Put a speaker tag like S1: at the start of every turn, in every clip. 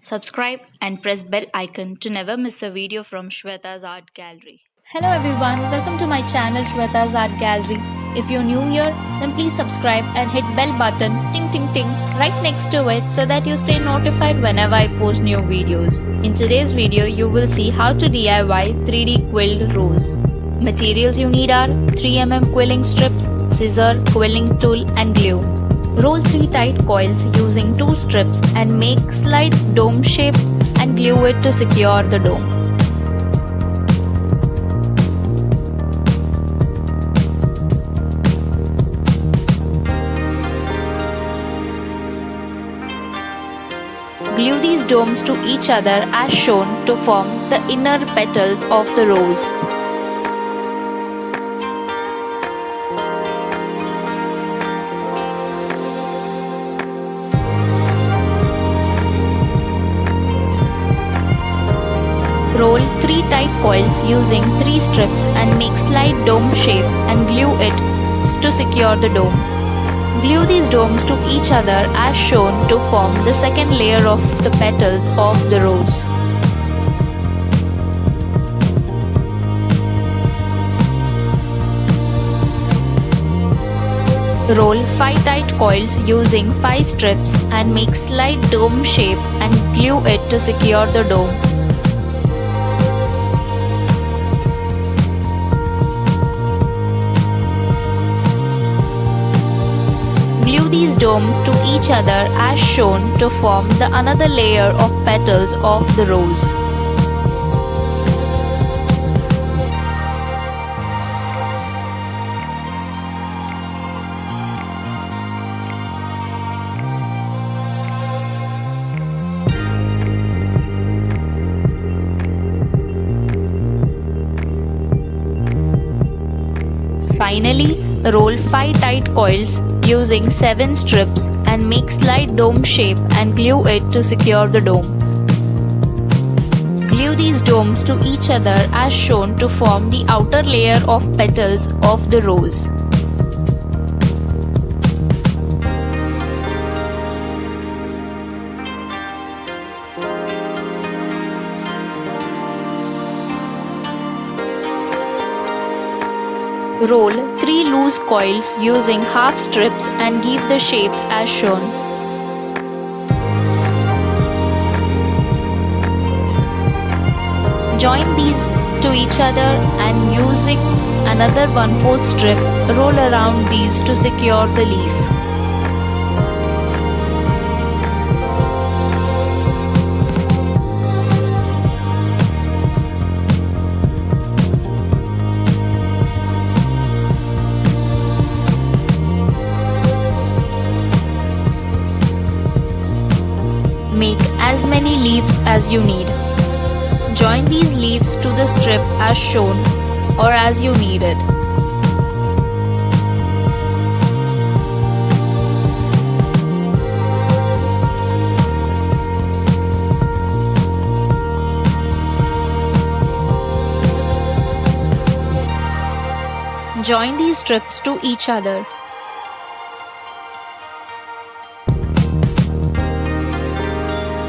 S1: Subscribe and press bell icon to never miss a video from Shweta's Art Gallery.
S2: Hello everyone, welcome to my channel Shweta's Art Gallery. If you're new here, then please subscribe and hit bell button ting ting ting right next to it so that you stay notified whenever I post new videos. In today's video, you will see how to DIY 3D Quilled Rose. Materials you need are 3mm quilling strips, scissor, quilling tool and glue. Roll 3 tight coils using 2 strips and make slight dome shape and glue it to secure the dome. Glue these domes to each other as shown to form the inner petals of the rose. Roll 3 tight coils using 3 strips and make slight dome shape and glue it to secure the dome. Glue these domes to each other as shown to form the second layer of the petals of the rose. Roll 5 tight coils using 5 strips and make slight dome shape and glue it to secure the dome. Glue these domes to each other as shown to form the another layer of petals of the rose. Finally, roll 5 tight coils using 7 strips and make slight dome shape and glue it to secure the dome. Glue these domes to each other as shown to form the outer layer of petals of the rose. Roll 3 loose coils using half strips and give the shapes as shown. Join these to each other and using another 1/4 strip, roll around these to secure the leaf. Make as many leaves as you need. Join these leaves to the strip as shown or as you need it. Join these strips to each other.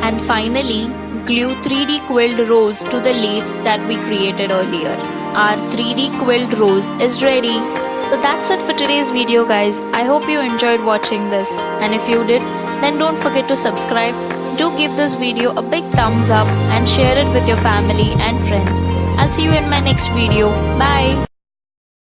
S2: And finally, glue 3D Quilled Rose to the leaves that we created earlier. Our 3D Quilled Rose is ready. So that's it for today's video, guys. I hope you enjoyed watching this. And if you did, then don't forget to subscribe. Do give this video a big thumbs up and share it with your family and friends. I'll see you in my next video. Bye.